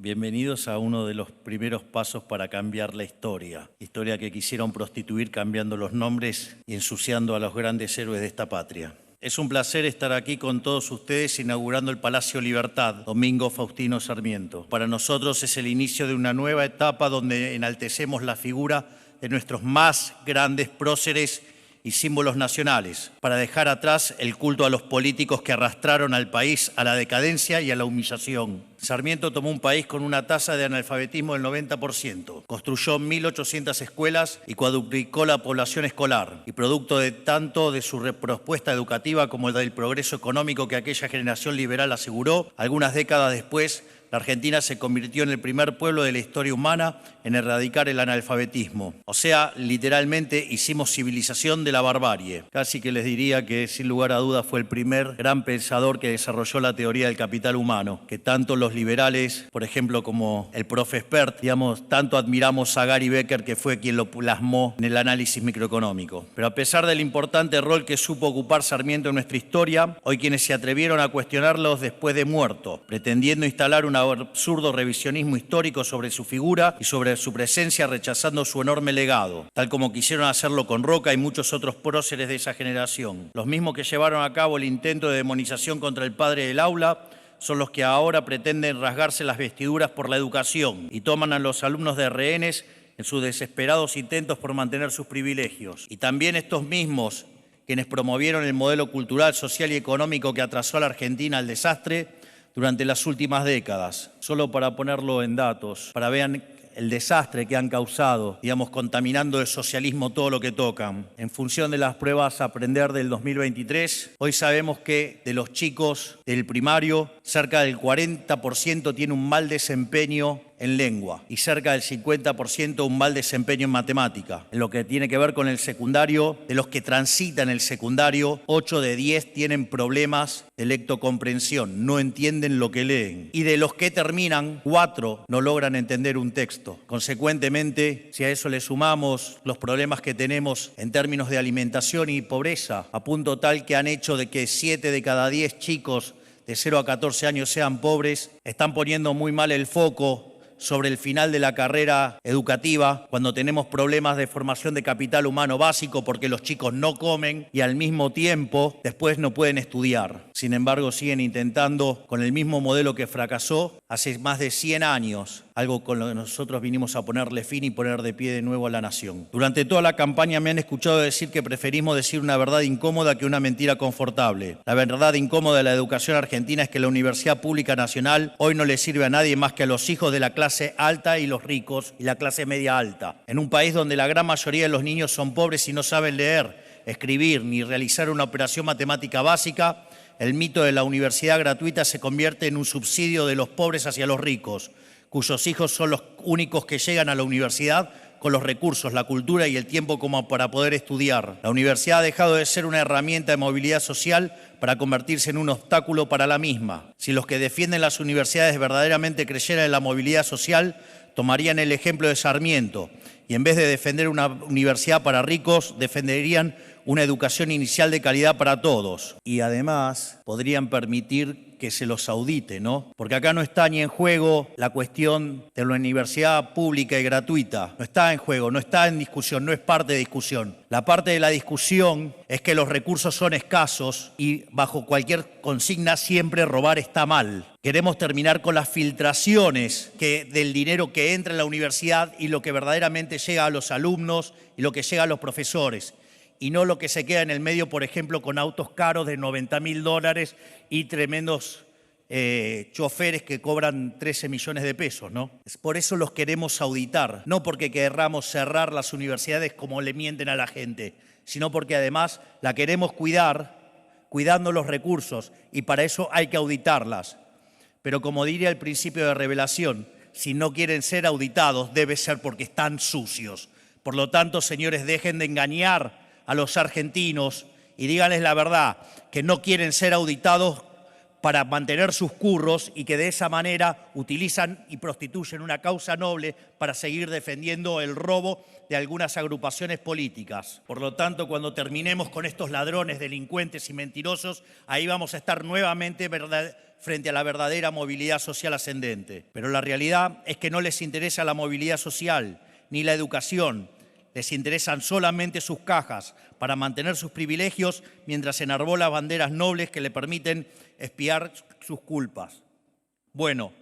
Bienvenidos a uno de los primeros pasos para cambiar la historia. Historia que quisieron prostituir cambiando los nombres y ensuciando a los grandes héroes de esta patria. Es un placer estar aquí con todos ustedes inaugurando el Palacio Libertad, Domingo Faustino Sarmiento. Para nosotros es el inicio de una nueva etapa donde enaltecemos la figura de nuestros más grandes próceres y símbolos nacionales, para dejar atrás el culto a los políticos que arrastraron al país a la decadencia y a la humillación. Sarmiento tomó un país con una tasa de analfabetismo del 90%, construyó 1.800 escuelas y cuadruplicó la población escolar, y producto de tanto de su propuesta educativa como del progreso económico que aquella generación liberal aseguró, algunas décadas después, la Argentina se convirtió en el primer pueblo de la historia humana en erradicar el analfabetismo. O sea, literalmente hicimos civilización de la barbarie. Casi que les diría que, sin lugar a dudas, fue el primer gran pensador que desarrolló la teoría del capital humano, que tanto los liberales, por ejemplo, como el profe Espert, tanto admiramos a Gary Becker, que fue quien lo plasmó en el análisis microeconómico. Pero a pesar del importante rol que supo ocupar Sarmiento en nuestra historia, hoy quienes se atrevieron a cuestionarlos después de muerto, pretendiendo instalar un absurdo revisionismo histórico sobre su figura y sobre su presencia, rechazando su enorme legado, tal como quisieron hacerlo con Roca y muchos otros próceres de esa generación. Los mismos que llevaron a cabo el intento de demonización contra el padre del aula son los que ahora pretenden rasgarse las vestiduras por la educación y toman a los alumnos de rehenes en sus desesperados intentos por mantener sus privilegios. Y también estos mismos quienes promovieron el modelo cultural, social y económico que atrasó a la Argentina al desastre durante las últimas décadas. Solo para ponerlo en datos, para vean el desastre que han causado, contaminando el socialismo todo lo que tocan. En función de las pruebas Aprender del 2023, hoy sabemos que de los chicos del primario, cerca del 40% tiene un mal desempeño en lengua y cerca del 50% un mal desempeño en matemática. En lo que tiene que ver con el secundario, de los que transitan el secundario, 8 de 10 tienen problemas de lectocomprensión, no entienden lo que leen. Y de los que terminan, 4 no logran entender un texto. Consecuentemente, si a eso le sumamos los problemas que tenemos en términos de alimentación y pobreza, a punto tal que han hecho de que 7 de cada 10 chicos de 0 a 14 años sean pobres, están poniendo muy mal el foco sobre el final de la carrera educativa, cuando tenemos problemas de formación de capital humano básico porque los chicos no comen y al mismo tiempo después no pueden estudiar. Sin embargo, siguen intentando con el mismo modelo que fracasó hace más de 100 años, algo con lo que nosotros vinimos a ponerle fin y poner de pie de nuevo a la nación. Durante toda la campaña me han escuchado decir que preferimos decir una verdad incómoda que una mentira confortable. La verdad incómoda de la educación argentina es que la Universidad Pública Nacional hoy no le sirve a nadie más que a los hijos de la clase alta y los ricos y la clase media alta. En un país donde la gran mayoría de los niños son pobres y no saben leer, escribir ni realizar una operación matemática básica, el mito de la universidad gratuita se convierte en un subsidio de los pobres hacia los ricos, cuyos hijos son los únicos que llegan a la universidad con los recursos, la cultura y el tiempo como para poder estudiar. La universidad ha dejado de ser una herramienta de movilidad social para convertirse en un obstáculo para la misma. Si los que defienden las universidades verdaderamente creyeran en la movilidad social, tomarían el ejemplo de Sarmiento y en vez de defender una universidad para ricos, defenderían una educación inicial de calidad para todos. Y además podrían permitir que se los audite, ¿no? Porque acá no está ni en juego la cuestión de la universidad pública y gratuita. No está en juego, no está en discusión, no es parte de discusión. La parte de la discusión es que los recursos son escasos y bajo cualquier consigna siempre robar está mal. Queremos terminar con las filtraciones del dinero que entra en la universidad y lo que verdaderamente llega a los alumnos y lo que llega a los profesores. Y no lo que se queda en el medio, por ejemplo, con autos caros de $90.000 y tremendos choferes que cobran 13 millones de pesos, ¿no? Por eso los queremos auditar, no porque querramos cerrar las universidades como le mienten a la gente, sino porque además la queremos cuidar, cuidando los recursos, y para eso hay que auditarlas. Pero como diría el principio de revelación, si no quieren ser auditados, debe ser porque están sucios. Por lo tanto, señores, dejen de engañar a los argentinos y díganles la verdad, que no quieren ser auditados para mantener sus curros y que de esa manera utilizan y prostituyen una causa noble para seguir defendiendo el robo de algunas agrupaciones políticas. Por lo tanto, cuando terminemos con estos ladrones, delincuentes y mentirosos, ahí vamos a estar nuevamente frente a la verdadera movilidad social ascendente. Pero la realidad es que no les interesa la movilidad social ni la educación. Les interesan solamente sus cajas para mantener sus privilegios mientras enarbolan banderas nobles que le permiten expiar sus culpas. Bueno,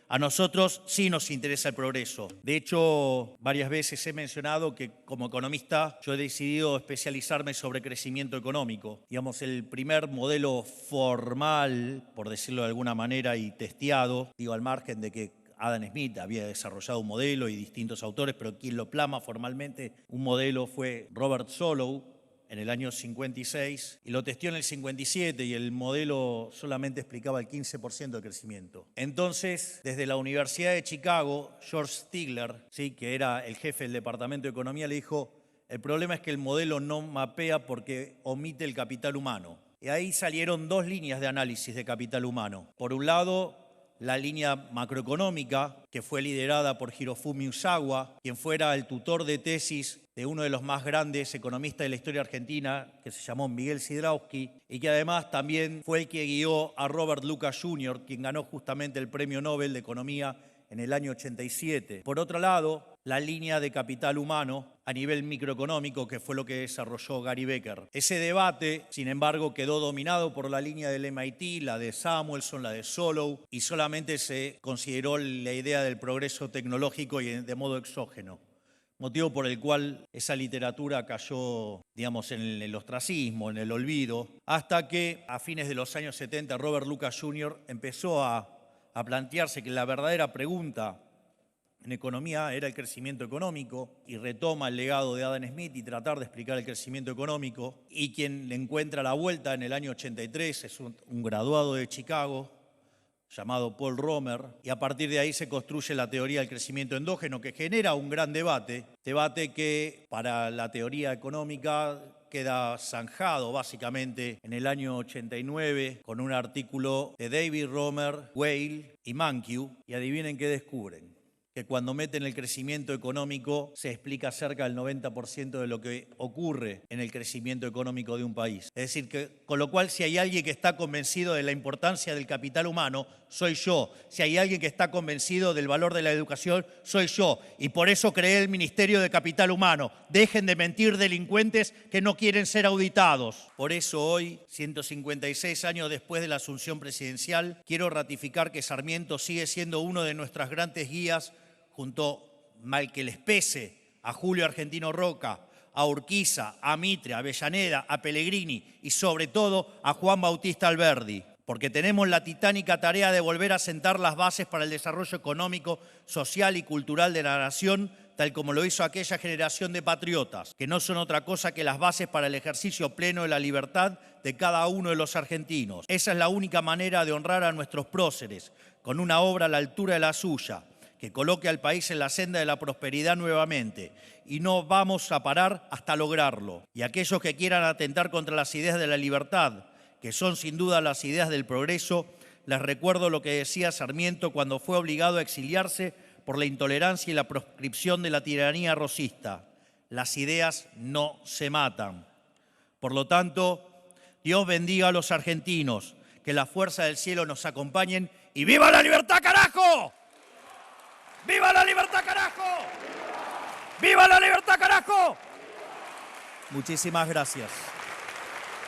a nosotros sí nos interesa el progreso. De hecho, varias veces he mencionado que como economista yo he decidido especializarme sobre crecimiento económico. Digamos, el primer modelo formal, por decirlo de alguna manera, y testeado, digo, al margen de que Adam Smith había desarrollado un modelo y distintos autores, pero quien lo plasma formalmente un modelo fue Robert Solow en el año 56 y lo testeó en el 57 y el modelo solamente explicaba el 15% de crecimiento. Entonces, desde la Universidad de Chicago, George Stigler, ¿sí?, que era el jefe del Departamento de Economía, le dijo: el problema es que el modelo no mapea porque omite el capital humano. Y ahí salieron dos líneas de análisis de capital humano. Por un lado, la línea macroeconómica, que fue liderada por Hirofumi Usawa, quien fuera el tutor de tesis de uno de los más grandes economistas de la historia argentina, que se llamó Miguel Sidrowski, y que además también fue el que guió a Robert Lucas Jr., quien ganó justamente el Premio Nobel de Economía en el año 87. Por otro lado, la línea de capital humano a nivel microeconómico, que fue lo que desarrolló Gary Becker. Ese debate, sin embargo, quedó dominado por la línea del MIT, la de Samuelson, la de Solow, y solamente se consideró la idea del progreso tecnológico y de modo exógeno. Motivo por el cual esa literatura cayó, digamos, en el ostracismo, en el olvido, hasta que a fines de los años 70 Robert Lucas Jr. empezó a plantearse que la verdadera pregunta en economía era el crecimiento económico, y retoma el legado de Adam Smith y tratar de explicar el crecimiento económico, y quien le encuentra la vuelta en el año 83 es un graduado de Chicago llamado Paul Romer, y a partir de ahí se construye la teoría del crecimiento endógeno, que genera un gran debate que para la teoría económica queda zanjado básicamente en el año 89 con un artículo de David Romer, Weil y Mankiw, y adivinen qué descubren: que cuando meten el crecimiento económico se explica cerca del 90% de lo que ocurre en el crecimiento económico de un país. Es decir, que con lo cual, si hay alguien que está convencido de la importancia del capital humano, soy yo. Si hay alguien que está convencido del valor de la educación, soy yo. Y por eso creé el Ministerio de Capital Humano. Dejen de mentir, delincuentes que no quieren ser auditados. Por eso hoy, 156 años después de la asunción presidencial, quiero ratificar que Sarmiento sigue siendo uno de nuestras grandes guías, junto, mal que les pese, a Julio Argentino Roca, a Urquiza, a Mitre, a Avellaneda, a Pellegrini y sobre todo a Juan Bautista Alberdi, porque tenemos la titánica tarea de volver a sentar las bases para el desarrollo económico, social y cultural de la nación, tal como lo hizo aquella generación de patriotas, que no son otra cosa que las bases para el ejercicio pleno de la libertad de cada uno de los argentinos. Esa es la única manera de honrar a nuestros próceres, con una obra a la altura de la suya, que coloque al país en la senda de la prosperidad nuevamente, y no vamos a parar hasta lograrlo. Y aquellos que quieran atentar contra las ideas de la libertad, que son sin duda las ideas del progreso, les recuerdo lo que decía Sarmiento cuando fue obligado a exiliarse por la intolerancia y la proscripción de la tiranía rosista: las ideas no se matan. Por lo tanto, Dios bendiga a los argentinos, que la fuerza del cielo nos acompañen, y ¡viva la libertad, carajo! ¡Viva la libertad, carajo! ¡Viva la libertad, carajo! Muchísimas gracias.